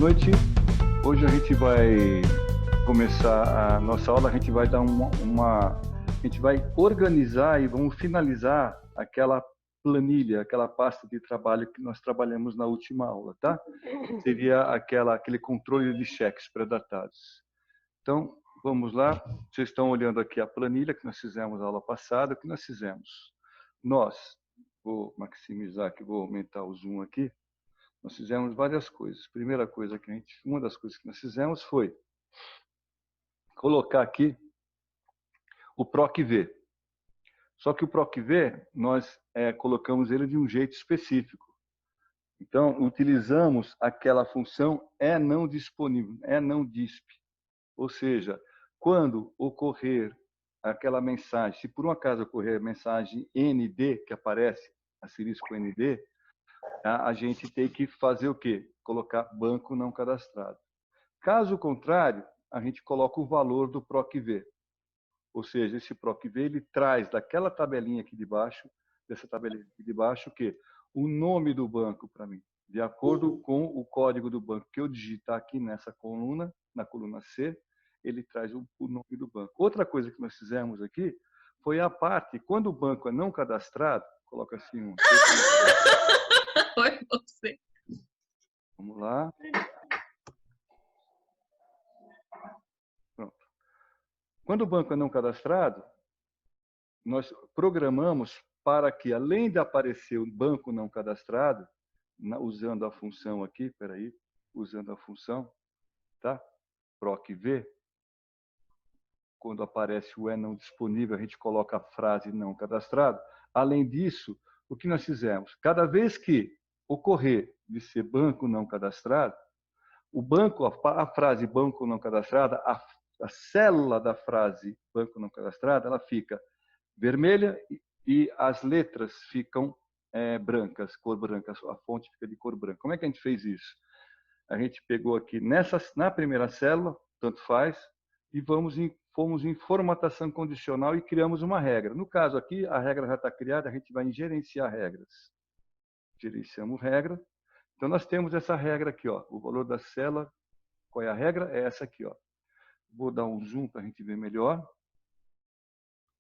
noite. Hoje a gente vai começar a nossa aula, a gente vai dar a gente vai organizar e vamos finalizar aquela planilha, aquela pasta de trabalho que nós trabalhamos na última aula, tá? Seria aquele controle de cheques pré-datados. Então, vamos lá. Vocês estão olhando aqui a planilha que nós fizemos na aula passada. O que nós fizemos? Vou maximizar aqui, vou aumentar o zoom aqui. Nós fizemos várias coisas. Primeira coisa uma das coisas que nós fizemos foi colocar aqui o PROC-V. Só que o PROC-V, nós colocamos ele de um jeito específico. Então, utilizamos aquela função não disponível, não disp. Ou seja, quando ocorrer aquela mensagem, se por um acaso ocorrer a mensagem ND, que aparece, asterisco ND, a gente tem que fazer o quê? Colocar banco não cadastrado. Caso contrário, a gente coloca o valor do PROC-V. Ou seja, esse PROC-V ele traz daquela tabelinha aqui de baixo, dessa tabelinha aqui de baixo, o quê? O nome do banco para mim, de acordo com o código do banco que eu digitar aqui nessa coluna, na coluna C, ele traz o nome do banco. Outra coisa que nós fizemos aqui foi a parte, quando o banco é não cadastrado, coloca assim um... Foi você. Vamos lá. Pronto. Quando o banco é não cadastrado, nós programamos para que, além de aparecer o banco não cadastrado, usando a função aqui, usando a função, tá? PROC-V, quando aparece o não disponível, a gente coloca a frase não cadastrado. Além disso, o que nós fizemos? Cada vez que ocorrer de ser banco não cadastrado, o banco, a frase banco não cadastrada, a célula da frase banco não cadastrada, ela fica vermelha e as letras ficam brancas, cor branca, a fonte fica de cor branca. Como é que a gente fez isso? A gente pegou aqui na primeira célula, tanto faz, e fomos em formatação condicional e criamos uma regra. No caso aqui, a regra já está criada, a gente vai em gerenciar regras. Gerenciamos regra. Então, nós temos essa regra aqui, ó, o valor da célula. Qual é a regra? É essa aqui, ó. Vou dar um zoom para a gente ver melhor.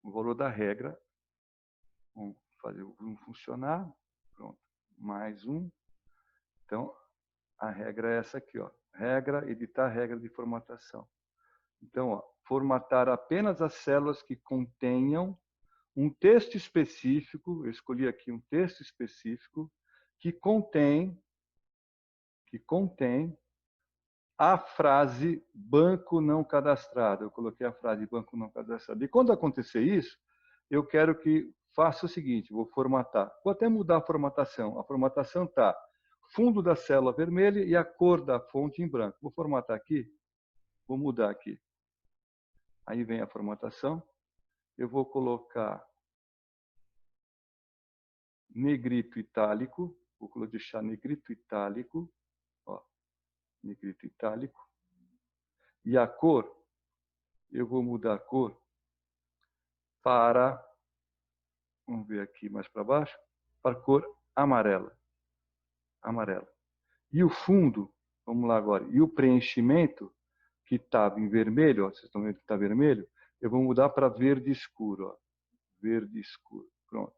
O valor da regra. Vamos fazer o zoom funcionar. Pronto. Mais um. Então, a regra é essa aqui, ó. Regra, editar regra de formatação. Então, ó, formatar apenas as células que contenham um texto específico. Eu escolhi aqui um texto específico que contém a frase banco não cadastrado. Eu coloquei a frase banco não cadastrado. E quando acontecer isso, eu quero que faça o seguinte, vou formatar. Vou até mudar a formatação. A formatação está fundo da célula vermelha e a cor da fonte em branco. Vou formatar aqui, vou mudar aqui. Aí vem a formatação. Eu vou colocar negrito itálico. Vou deixar negrito itálico. Ó, negrito itálico. E a cor, eu vou mudar a cor para, vamos ver aqui mais para baixo, para a cor amarela. Amarela. E o fundo, vamos lá agora, e o preenchimento, que estava em vermelho, ó, vocês estão vendo que está vermelho, eu vou mudar para verde escuro. Ó. Verde escuro, pronto.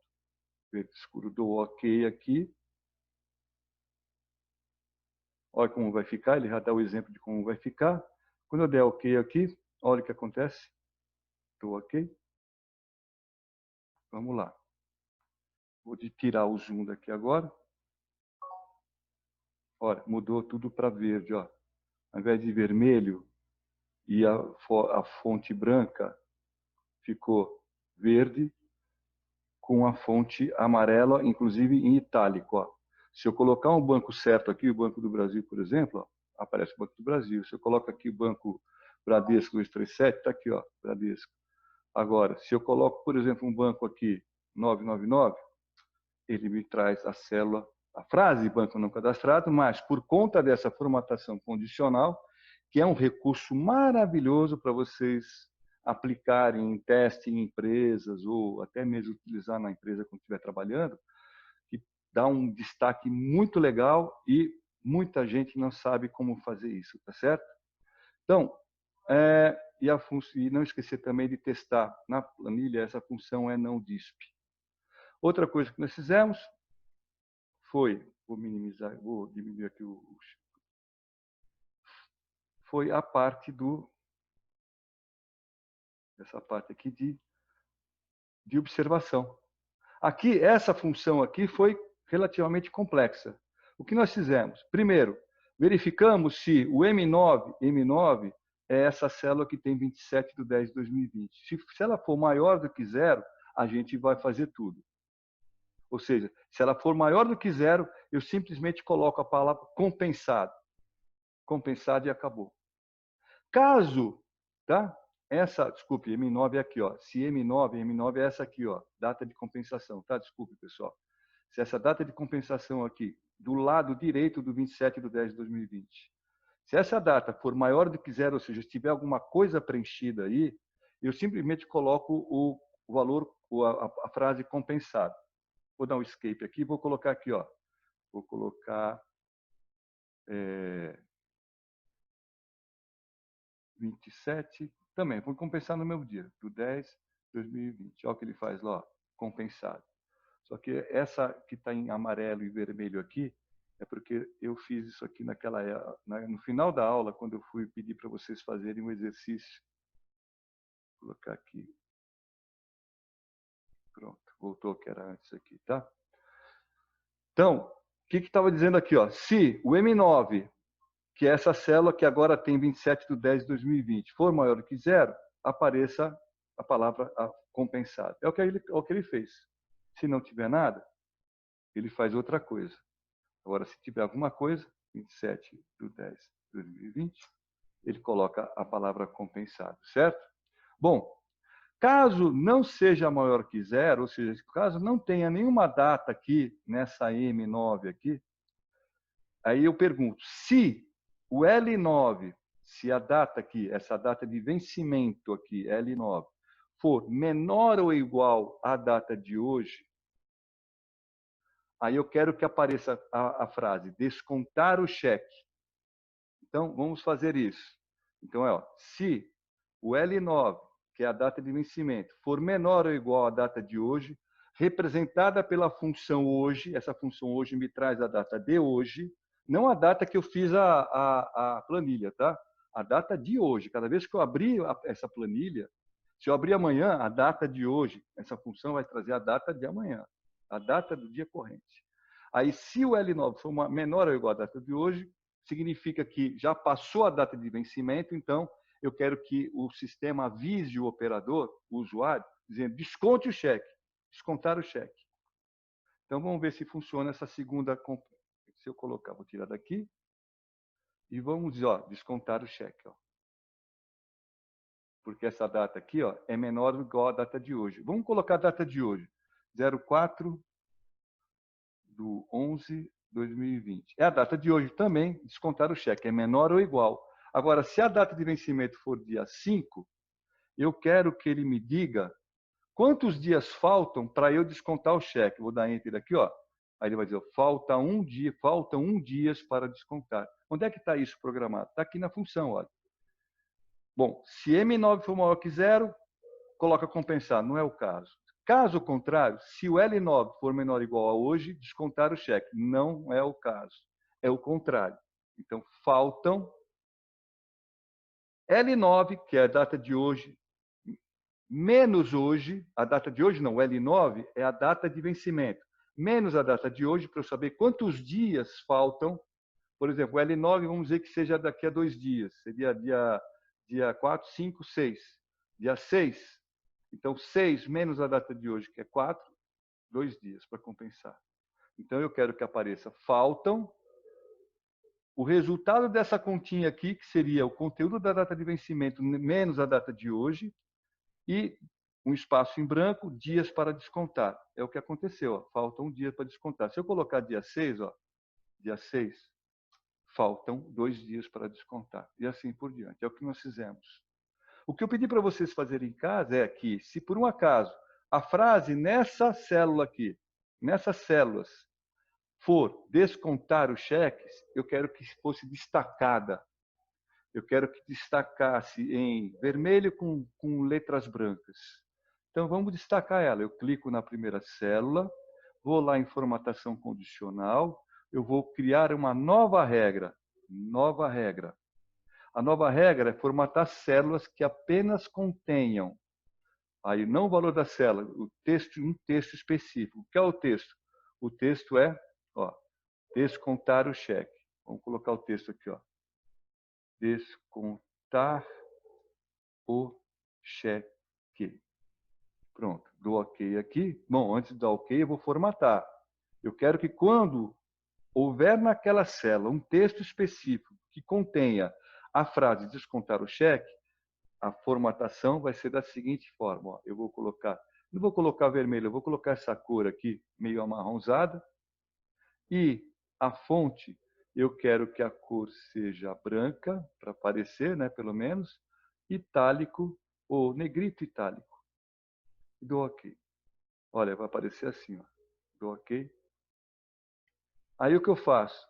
Verde escuro, dou OK aqui. Olha como vai ficar, ele já dá o exemplo de como vai ficar. Quando eu der OK aqui, olha o que acontece. Dou OK. Vamos lá. Vou tirar o zoom daqui agora. Olha, mudou tudo para verde. Ó. Ao invés de vermelho e a fonte branca, ficou verde com a fonte amarela, inclusive em itálico. Ó. Se eu colocar um banco certo aqui, o Banco do Brasil, por exemplo, ó, aparece o Banco do Brasil. Se eu coloco aqui o Banco Bradesco 237, está aqui, ó, Bradesco. Agora, se eu coloco, por exemplo, um banco aqui, 999, ele me traz a célula, a frase banco não cadastrado, mas por conta dessa formatação condicional, que é um recurso maravilhoso para vocês aplicarem em teste em empresas ou até mesmo utilizar na empresa quando estiver trabalhando, que dá um destaque muito legal e Muita gente não sabe como fazer isso, tá certo? Então, e não esquecer também de testar na planilha, essa função é não disp. Outra coisa que nós fizemos foi, vou minimizar, vou diminuir aqui foi a parte essa parte aqui de observação. Aqui, essa função aqui foi relativamente complexa. O que nós fizemos? Primeiro, verificamos se o M9 é essa célula que tem 27 de 10 de 2020. Se ela for maior do que zero, a gente vai fazer tudo. Ou seja, se ela for maior do que zero, eu simplesmente coloco a palavra compensado. Compensado e acabou. Caso, tá? Desculpe, M9 é aqui, ó. Se M9 é essa aqui, ó, data de compensação, tá? Desculpe, pessoal. Se essa data de compensação aqui, do lado direito do 27 de 10 de 2020, se essa data for maior do que zero, ou seja, se tiver alguma coisa preenchida aí, eu simplesmente coloco o valor, a frase compensado. Vou dar um escape aqui, vou colocar aqui, ó. Vou colocar 27, também, vou compensar no mesmo dia, do 10 de 2020. Olha o que ele faz lá, ó, compensado. Só que essa que está em amarelo e vermelho aqui, é porque eu fiz isso aqui no final da aula, quando eu fui pedir para vocês fazerem um exercício. Vou colocar aqui. Pronto, voltou que era antes aqui, tá? Então, o que estava dizendo aqui? Ó? Se o M9, que é essa célula que agora tem 27 de 10 de 2020, for maior do que zero, apareça a palavra compensado. É o que ele fez. Se não tiver nada, ele faz outra coisa. Agora, se tiver alguma coisa, 27 de 10 de 2020, ele coloca a palavra compensado, certo? Bom, caso não seja maior que zero, ou seja, caso não tenha nenhuma data aqui, nessa M9 aqui, aí eu pergunto, se o L9, se a data aqui, essa data de vencimento aqui, L9, for menor ou igual à data de hoje, aí eu quero que apareça a frase descontar o cheque. Então, vamos fazer isso. Então, se o L9, que é a data de vencimento, for menor ou igual à data de hoje, representada pela função hoje, essa função hoje me traz a data de hoje, não a data que eu fiz a planilha, tá? A data de hoje. Cada vez que eu abrir essa planilha, se eu abrir amanhã, a data de hoje, essa função vai trazer a data de amanhã, a data do dia corrente. Aí, se o L9 for menor ou igual à data de hoje, significa que já passou a data de vencimento, então eu quero que o sistema avise o operador, o usuário, dizendo desconte o cheque, descontar o cheque. Então vamos ver se funciona essa segunda. Se eu colocar, vou tirar daqui e vamos dizer, ó, descontar o cheque, ó. Porque essa data aqui, ó, é menor ou igual à data de hoje. Vamos colocar a data de hoje, 04/11/2020. É a data de hoje também, descontar o cheque, é menor ou igual. Agora, se a data de vencimento for dia 5, eu quero que ele me diga quantos dias faltam para eu descontar o cheque. Vou dar enter aqui, ó. Aí ele vai dizer, faltam 1 dia para descontar. Onde é que está isso programado? Está aqui na função, olha. Bom, se M9 for maior que zero, coloca compensar, não é o caso. Caso contrário, se o L9 for menor ou igual a hoje, descontar o cheque. Não é o caso. É o contrário. Então, faltam L9, que é a data de hoje, menos hoje, a data de hoje não, o L9 é a data de vencimento, menos a data de hoje, para eu saber quantos dias faltam. Por exemplo, o L9, vamos dizer que seja daqui a 2 dias, seria dia 4, 5, 6. Dia 6, então 6 menos a data de hoje, que é 4, 2 dias para compensar. Então eu quero que apareça faltam o resultado dessa continha aqui, que seria o conteúdo da data de vencimento menos a data de hoje, e um espaço em branco, dias para descontar. É o que aconteceu, ó. Faltam um dia para descontar. Se eu colocar dia 6, ó, dia 6, faltam 2 dias para descontar. E assim por diante. É o que nós fizemos. O que eu pedi para vocês fazerem em casa é que, se por um acaso a frase nessa célula aqui, nessas células, for descontar os cheques, eu quero que fosse destacada. Eu quero que destacasse em vermelho com letras brancas. Então, vamos destacar ela. Eu clico na primeira célula, vou lá em formatação condicional, eu vou criar uma nova regra. Nova regra. A nova regra é formatar células que apenas contenham, aí não o valor da célula, um texto específico. O que é o texto? O texto é, ó, descontar o cheque. Vamos colocar o texto aqui, ó. Descontar o cheque. Pronto, dou OK aqui. Bom, antes de dar OK, eu vou formatar. Eu quero que quando houver naquela célula um texto específico que contenha a frase descontar o cheque, a formatação vai ser da seguinte forma. Ó, eu vou colocar, não vou colocar vermelho, eu vou colocar essa cor aqui, meio amarronzada. E a fonte, eu quero que a cor seja branca, para aparecer, né, pelo menos, itálico ou negrito itálico. Dou OK. Olha, vai aparecer assim, ó. Dou OK. Aí o que eu faço?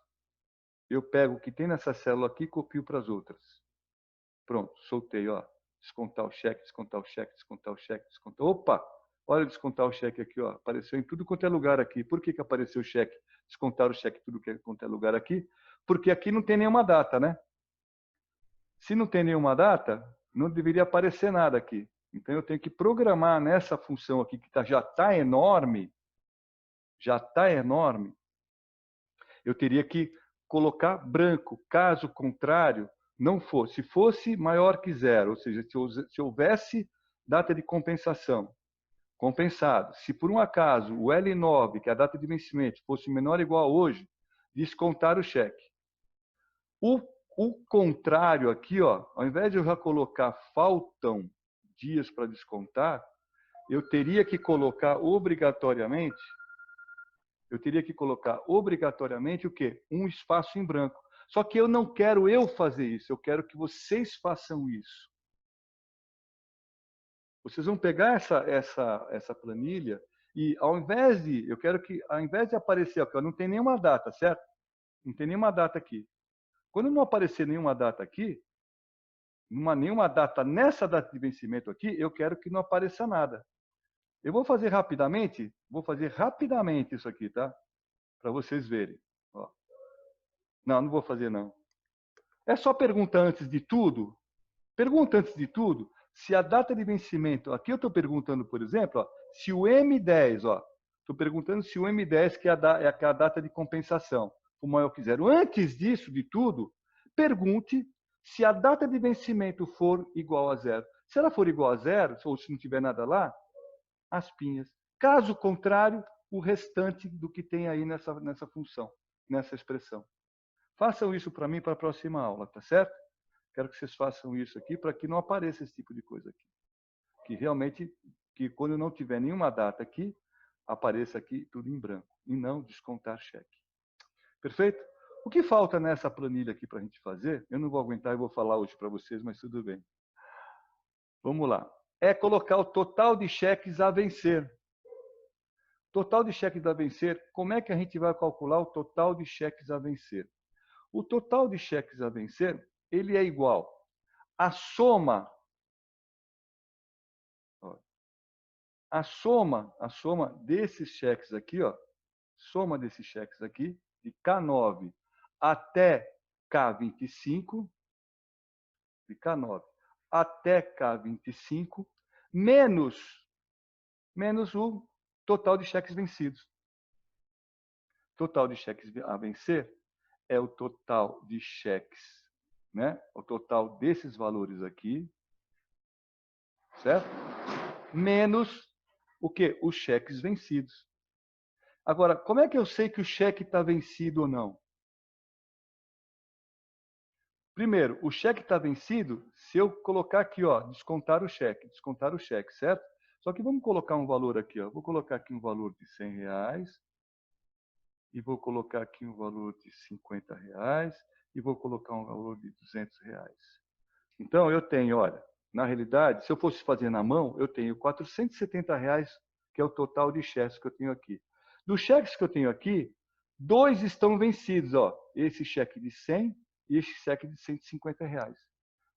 Eu pego o que tem nessa célula aqui e copio para as outras. Pronto, soltei, ó. Descontar o cheque, descontar o cheque, descontar o cheque, descontar. Opa! Olha descontar o cheque aqui, ó. Apareceu em tudo quanto é lugar aqui. Por que apareceu o cheque? Descontar o cheque em tudo quanto é lugar aqui? Porque aqui não tem nenhuma data, né? Se não tem nenhuma data, não deveria aparecer nada aqui. Então eu tenho que programar nessa função aqui que já está enorme, eu teria que colocar branco. Caso contrário, não fosse. Se fosse maior que zero, ou seja, se houvesse data de compensação, compensado. Se por um acaso o L9, que é a data de vencimento, fosse menor ou igual a hoje, descontar o cheque. O contrário aqui, ó, ao invés de eu já colocar faltam dias para descontar, eu teria que colocar obrigatoriamente o quê? Um espaço em branco. Só que eu não quero eu fazer isso, eu quero que vocês façam isso. Vocês vão pegar essa planilha e ao invés de aparecer aqui, ó, não tem nenhuma data, certo? Não tem nenhuma data aqui. Quando não aparecer nenhuma data aqui, nenhuma data nessa data de vencimento aqui, eu quero que não apareça nada. Eu vou fazer rapidamente isso aqui, tá? Para vocês verem. Ó. Não vou fazer não. É só pergunta antes de tudo. Pergunta antes de tudo se a data de vencimento, aqui eu estou perguntando, por exemplo, ó, se o M10, ó, estou perguntando se o M10, que é a data de compensação, for maior que zero. Antes disso, de tudo, pergunte se a data de vencimento for igual a zero. Se ela for igual a zero, ou se não tiver nada lá, as pinhas. Caso contrário, o restante do que tem aí nessa função, nessa expressão. Façam isso para mim para a próxima aula, tá certo? Quero que vocês façam isso aqui para que não apareça esse tipo de coisa aqui. Que realmente, que quando não tiver nenhuma data aqui, apareça aqui tudo em branco. E não descontar cheque. Perfeito? O que falta nessa planilha aqui para a gente fazer? Eu não vou aguentar e vou falar hoje para vocês, mas tudo bem. Vamos lá. É colocar o total de cheques a vencer. Total de cheques a vencer, como é que a gente vai calcular o total de cheques a vencer? O total de cheques a vencer, ele é igual à soma desses cheques aqui, ó, soma desses cheques aqui, de K9 até K25, de K9 até K25, menos o total de cheques vencidos. Total de cheques a vencer é o total de cheques, né? O total desses valores aqui, certo? Menos o quê? Os cheques vencidos. Agora, como é que eu sei que o cheque está vencido ou não? Primeiro, o cheque está vencido se eu colocar aqui, ó, descontar o cheque, certo? Só que vamos colocar um valor aqui, ó. Vou colocar aqui um valor de R$100 e vou colocar aqui um valor de R$50 e vou colocar um valor de R$200. Então, eu tenho, olha, na realidade, se eu fosse fazer na mão, eu tenho R$470, que é o total de cheques que eu tenho aqui. Dos cheques que eu tenho aqui, Dois estão vencidos, ó. Esse cheque de 100 e esse cheque de R$ 150.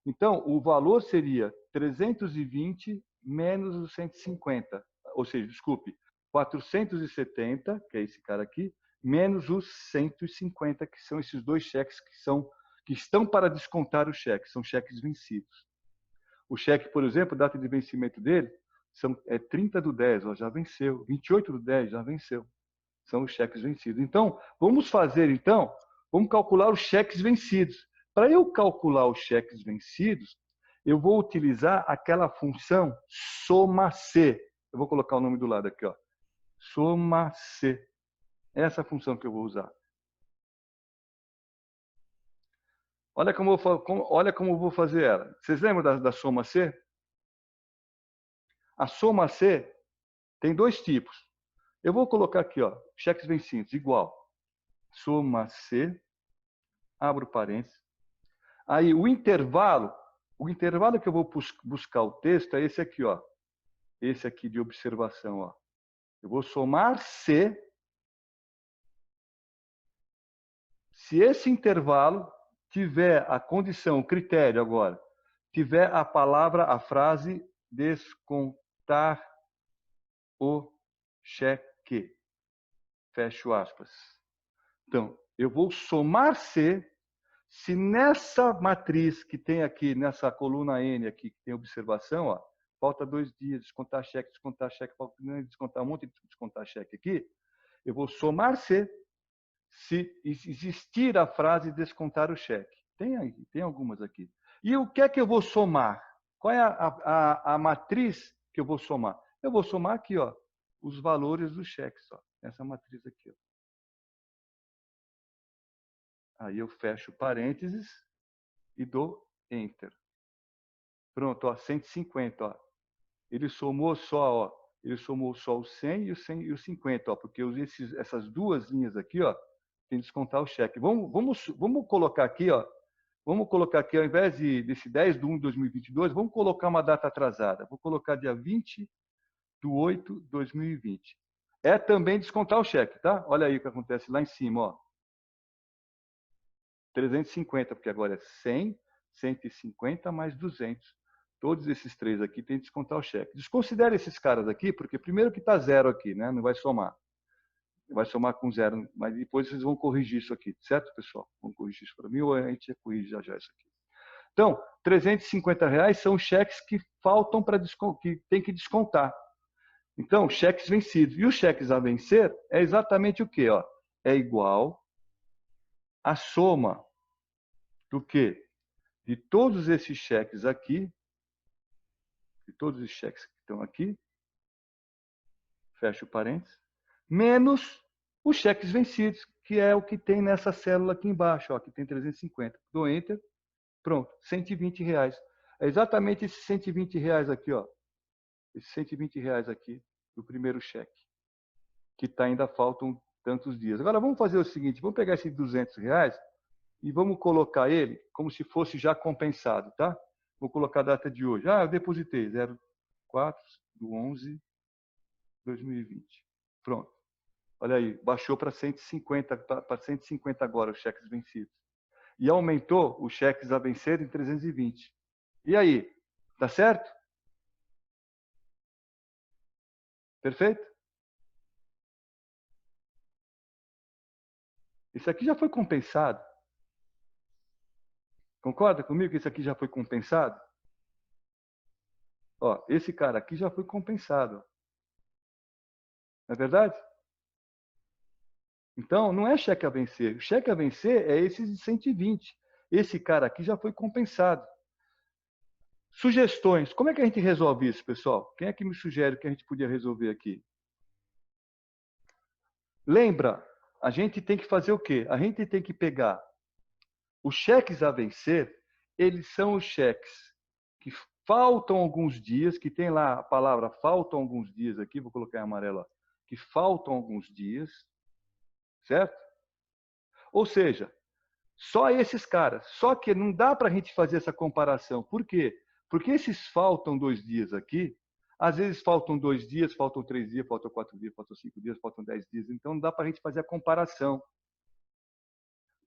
Então, o valor seria 320 menos os 150. Ou seja, desculpe, 470, que é esse cara aqui, menos os 150, que são esses dois cheques que estão para descontar o cheque, são cheques vencidos. O cheque, por exemplo, a data de vencimento dele é 30/10, ó, já venceu. 28/10, já venceu. São os cheques vencidos. Então, vamos calcular os cheques vencidos. Para eu calcular os cheques vencidos, eu vou utilizar aquela função soma-C. Eu vou colocar o nome do lado aqui, ó. Soma-C. Essa função que eu vou usar. Olha como eu vou fazer ela. Vocês lembram da soma-C? A soma-C tem dois tipos. Eu vou colocar aqui, ó, cheques vencidos, igual. Soma-C, abro parênteses. Aí o intervalo que eu vou buscar o texto é esse aqui, ó. Esse aqui de observação, ó. Eu vou somar C. Se esse intervalo tiver a condição, o critério agora, tiver a frase descontar o cheque. Fecho aspas. Então, eu vou somar C. Se nessa matriz que tem aqui, nessa coluna N aqui, que tem observação, ó, falta 2 dias, descontar cheque, falta descontar um monte de descontar cheque aqui, eu vou somar C se existir a frase descontar o cheque. Tem algumas aqui. E o que é que eu vou somar? Qual é a matriz que eu vou somar? Eu vou somar aqui, ó, os valores dos cheques, ó, essa matriz aqui, ó. Aí eu fecho parênteses e dou Enter. Pronto, ó, 150, ó. Ele somou só o 100 e o 50, ó, porque essas duas linhas aqui, ó, tem que descontar o cheque. Vamos colocar aqui, ó. Vamos colocar aqui, ao invés desse 10/1/2022, vamos colocar uma data atrasada. Vou colocar dia 20/8/2020. É também descontar o cheque, tá? Olha aí o que acontece lá em cima, ó. 350, porque agora é 100, 150 mais 200. Todos esses três aqui tem que descontar o cheque. Desconsidere esses caras aqui, porque primeiro que está zero aqui, né? Não vai somar. Vai somar com zero, mas depois vocês vão corrigir isso aqui, certo, pessoal? Vão corrigir isso para mim ou a gente corrige já isso aqui. Então, R$ 350 são cheques que faltam que tem que descontar. Então, cheques vencidos. E os cheques a vencer é exatamente o quê? Ó? É igual a soma do quê? De todos esses cheques aqui, de todos os cheques que estão aqui, fecho parênteses, menos os cheques vencidos, que é o que tem nessa célula aqui embaixo, ó, que tem 350. Dou Enter, pronto, R$ 120. É exatamente esses R$ 120 aqui, ó. Esses R$ 120 aqui do primeiro cheque, que ainda faltam tantos dias. Agora vamos fazer o seguinte, vamos pegar esses R$ 200 e vamos colocar ele como se fosse já compensado, tá? Vou colocar a data de hoje. Ah, eu depositei 04/11/2020. Pronto. Olha aí, baixou para 150 agora os cheques vencidos. E aumentou os cheques a vencer em 320. E aí, tá certo? Perfeito? Isso aqui já foi compensado. Concorda comigo que isso aqui já foi compensado? Ó, esse cara aqui já foi compensado. Não é verdade? Então, não é cheque a vencer. O cheque a vencer é esse de 120. Esse cara aqui já foi compensado. Sugestões. Como é que a gente resolve isso, pessoal? Quem é que me sugere que a gente podia resolver aqui? Lembra, a gente tem que fazer o quê? A gente tem que pegar os cheques a vencer, eles são os cheques que faltam alguns dias, que tem lá a palavra faltam alguns dias aqui, vou colocar em amarelo, ó, que faltam alguns dias, certo? Ou seja, só esses caras. Só que não dá para a gente fazer essa comparação. Por quê? Porque esses faltam 2 dias aqui, Às vezes faltam 2 dias, faltam 3 dias, faltam 4 dias, faltam 5 dias, faltam 10 dias. Então, não dá para a gente fazer a comparação.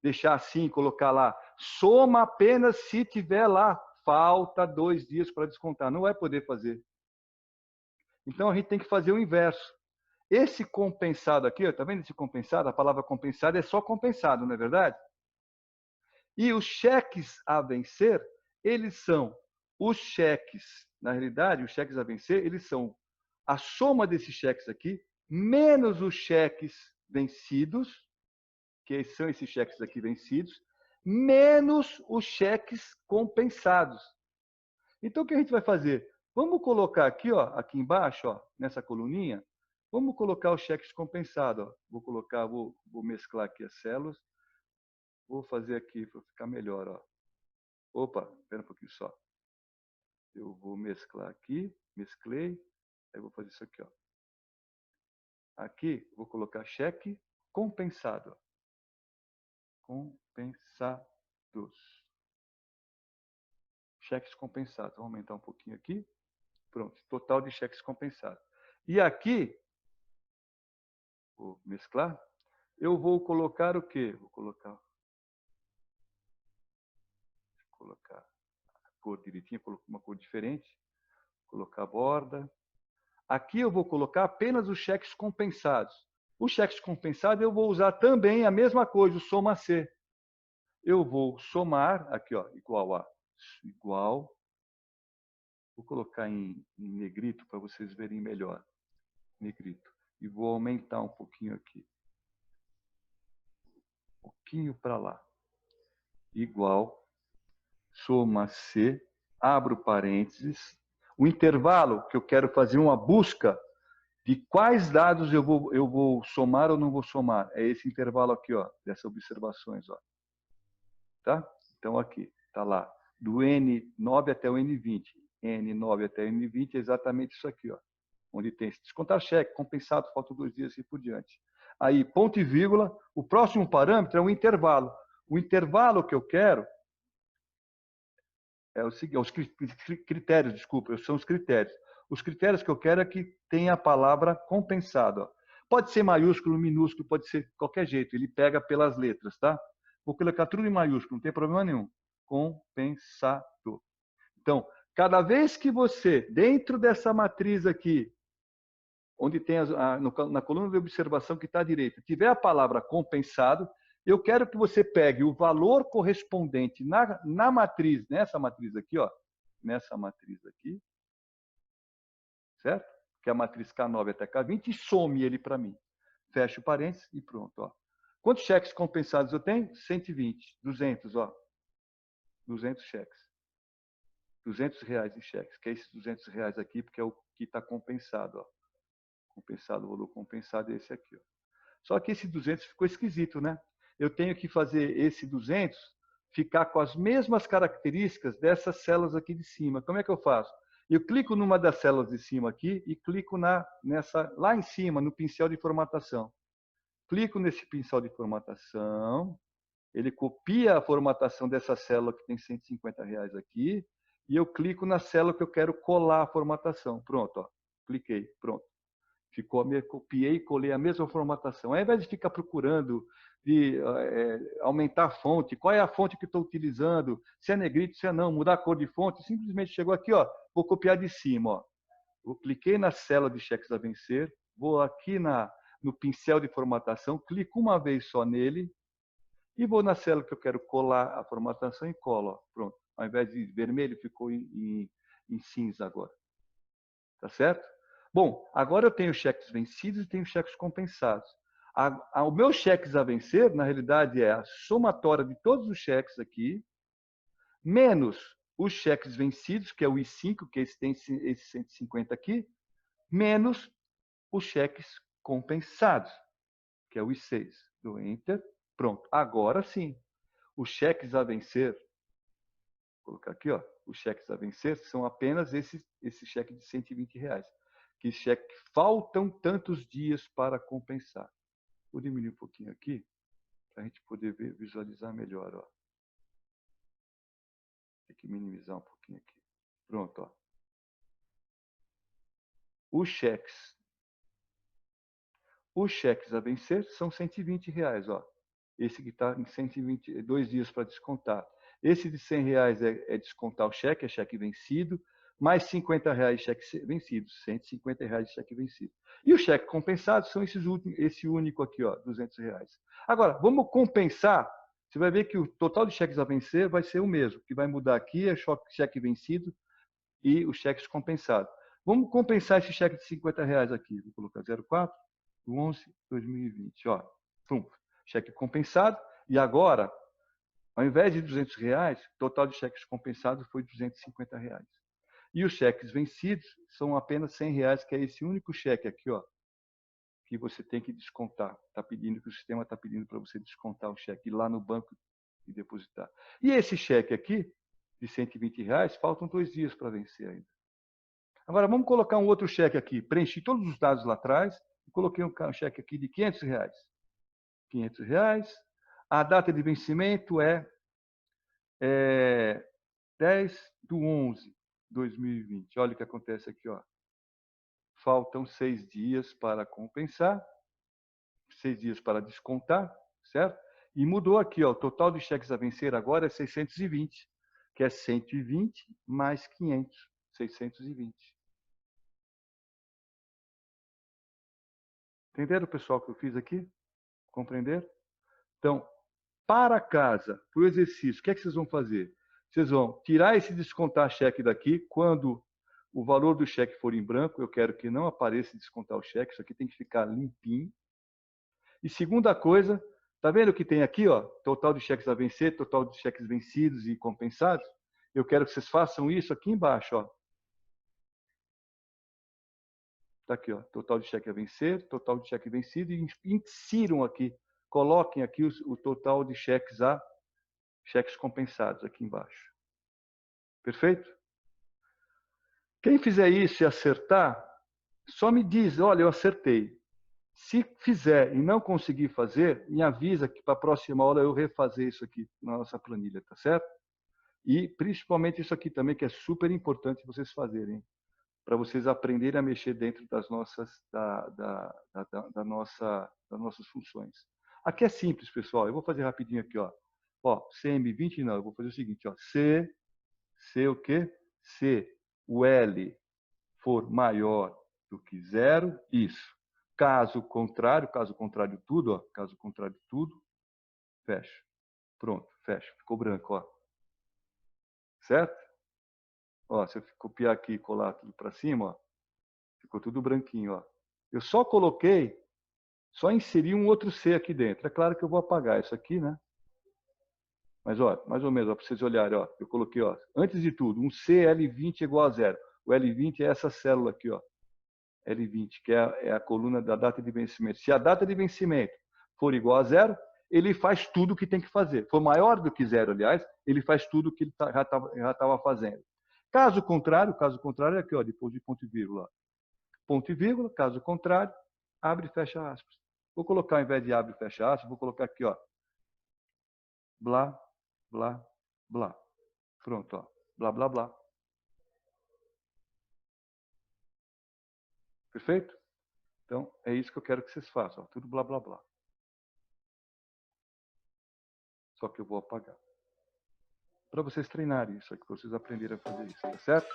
Deixar assim, colocar lá, soma apenas se tiver lá, falta 2 dias para descontar. Não vai poder fazer. Então, a gente tem que fazer o inverso. Esse compensado aqui, está vendo esse compensado? A palavra compensado é só compensado, não é verdade? E os cheques a vencer, eles são os cheques, na realidade, os cheques a vencer, eles são a soma desses cheques aqui, menos os cheques vencidos, que são esses cheques aqui vencidos, menos os cheques compensados. Então, o que a gente vai fazer? Vamos colocar aqui, ó, aqui embaixo, ó, nessa coluninha, vamos colocar os cheques compensados. Ó. Vou mesclar aqui as células. Vou fazer aqui para ficar melhor. Ó. Opa, espera um pouquinho só. Eu vou mesclar aqui, mesclei, aí vou fazer isso aqui. Ó. Aqui, vou colocar cheque compensado. Compensados. Cheques compensados. Vou aumentar um pouquinho aqui. Pronto, total de cheques compensados. E aqui, vou mesclar, eu vou colocar o quê? Vou colocar a cor direitinho, colocar uma cor diferente, colocar a borda. Aqui eu vou colocar apenas os cheques compensados. Os cheques compensados eu vou usar também a mesma coisa, o soma C. Eu vou somar, aqui ó, igual, vou colocar em negrito para vocês verem melhor, negrito. E vou aumentar um pouquinho aqui. Um pouquinho para lá. Igual, soma C, abro parênteses. O intervalo que eu quero fazer uma busca de quais dados eu vou somar ou não vou somar. É esse intervalo aqui, ó, dessas observações. Ó. Tá? Então, aqui, está lá. Do N9 até o N20. N9 até o N20 é exatamente isso aqui, ó. Onde tem esse descontar cheque, compensado, faltam 2 dias e por diante. Aí, ponto e vírgula. O próximo parâmetro é o intervalo. O intervalo que eu quero é os critérios, desculpa, são os critérios. Os critérios que eu quero é que tenha a palavra compensado. Ó. Pode ser maiúsculo, minúsculo, pode ser de qualquer jeito. Ele pega pelas letras, tá? Vou colocar tudo em maiúsculo, não tem problema nenhum. Compensado. Então, cada vez que você, dentro dessa matriz aqui, onde tem na coluna de observação que está à direita, tiver a palavra compensado, eu quero que você pegue o valor correspondente na matriz, nessa matriz aqui, ó, nessa matriz aqui, certo? Que é a matriz K9 até K20, e some ele para mim. Fecha o parênteses e pronto, ó. Quantos cheques compensados eu tenho? 120, 200, ó. 200 cheques. 200 reais em cheques, que é esses 200 reais aqui, porque é o que está compensado, ó. Compensado, o valor compensado é esse aqui, ó. Só que esse 200 ficou esquisito, né? Eu tenho que fazer esse 200 ficar com as mesmas características dessas células aqui de cima. Como é que eu faço? Eu clico numa das células de cima aqui e clico nessa lá em cima, no pincel de formatação. Clico nesse pincel de formatação, ele copia a formatação dessa célula que tem 150 reais aqui, e eu clico na célula que eu quero colar a formatação. Pronto, ó. Cliquei, pronto. Copiei e colei a mesma formatação. Ao invés de ficar procurando de aumentar a fonte, qual é a fonte que estou utilizando, se é negrito, se é não, mudar a cor de fonte, simplesmente chegou aqui, ó, vou copiar de cima. Ó. Eu cliquei na célula de cheques a vencer, vou aqui no pincel de formatação, clico uma vez só nele e vou na célula que eu quero colar a formatação e colo. Ó. Pronto. Ao invés de vermelho, ficou em cinza agora. Tá certo? Bom, agora eu tenho cheques vencidos e tenho cheques compensados. O meu cheques a vencer, na realidade, é a somatória de todos os cheques aqui, menos os cheques vencidos, que é o I5, que tem esse 150 aqui, menos os cheques compensados, que é o I6. Do Enter. Pronto. Agora sim. Os cheques a vencer, vou colocar aqui, ó, os cheques a vencer são apenas esse cheque de 120 reais. Que cheque faltam tantos dias para compensar. Vou diminuir um pouquinho aqui, para a gente poder visualizar melhor. Ó. Tem que minimizar um pouquinho aqui. Pronto. Ó. os cheques. Os cheques a vencer são R$120, ó. Esse que está em 120, 2 dias para descontar. Esse de R$100 é descontar o cheque, é cheque vencido, mais R$50 cheque vencido, R$150 de cheque vencido. E o cheque compensado são esse único aqui, ó, R$200. Agora, vamos compensar. Você vai ver que o total de cheques a vencer vai ser o mesmo. O que vai mudar aqui é cheque vencido e os cheques compensados. Vamos compensar esse cheque de R$50 aqui. Vou colocar 04 do 11/2020. Ó, pum, cheque compensado. E agora, ao invés de R$200, o total de cheques compensados foi R$250. E os cheques vencidos são apenas R$100, que é esse único cheque aqui, ó, que você tem que descontar. Tá pedindo, que o sistema está pedindo para você descontar o cheque, ir lá no banco e depositar. E esse cheque aqui, de R$120, faltam 2 dias para vencer ainda. Agora, vamos colocar um outro cheque aqui. Preenchi todos os dados lá atrás e coloquei um cheque aqui de R$500. R$500. A data de vencimento é 10/11/2020. Olha o que acontece aqui, ó. Faltam 6 dias para compensar, 6 dias para descontar, certo? E mudou aqui, ó, o total de cheques a vencer agora é 620, que é 120 mais 500, 620. Entenderam, pessoal, o que eu fiz aqui? Compreenderam? Então, para casa, para o exercício, o que é que vocês vão fazer? Vocês vão tirar esse descontar cheque daqui. Quando o valor do cheque for em branco, eu quero que não apareça descontar o cheque. Isso aqui tem que ficar limpinho. E segunda coisa, tá vendo o que tem aqui, ó? Total de cheques a vencer, total de cheques vencidos e compensados. Eu quero que vocês façam isso aqui embaixo, ó. Tá aqui, ó. Total de cheque a vencer, total de cheque vencido e insiram aqui, coloquem aqui o total de cheques compensados aqui embaixo. Perfeito? Quem fizer isso e acertar, só me diz, olha, eu acertei. Se fizer e não conseguir fazer, me avisa que para a próxima aula eu refazer isso aqui na nossa planilha, tá certo? E principalmente isso aqui também, que é super importante vocês fazerem, para vocês aprenderem a mexer dentro das nossas, das nossas funções. Aqui é simples, pessoal. Eu vou fazer rapidinho aqui, ó. Ó, CM20 não, eu vou fazer o seguinte, ó. C o quê? Se o L for maior do que 0, isso. Caso contrário tudo, ó. Caso contrário tudo, fecha. Pronto, fecha. Ficou branco, ó. Certo? Ó, se eu copiar aqui e colar tudo para cima, ó, ficou tudo branquinho, ó. Eu só inseri um outro C aqui dentro. É claro que eu vou apagar isso aqui, né? Mas, ó, mais ou menos, para vocês olharem, ó, eu coloquei, ó, antes de tudo, um CL20 igual a 0. O L20 é essa célula aqui, ó. L20, que é a coluna da data de vencimento. Se a data de vencimento for igual a 0, ele faz tudo o que tem que fazer. For maior do que 0, aliás, ele faz tudo o que ele já estava fazendo. Caso contrário é aqui, ó, depois de ponto e vírgula. Ponto e vírgula, caso contrário, abre e fecha aspas. Vou colocar, ao invés de abre e fecha aspas, vou colocar aqui, ó, blá, blá, blá. Pronto, ó, blá, blá, blá. Perfeito? Então, é isso que eu quero que vocês façam, ó, tudo blá, blá, blá. Só que eu vou apagar. Para vocês treinarem isso aqui, para vocês aprenderem a fazer isso, tá certo?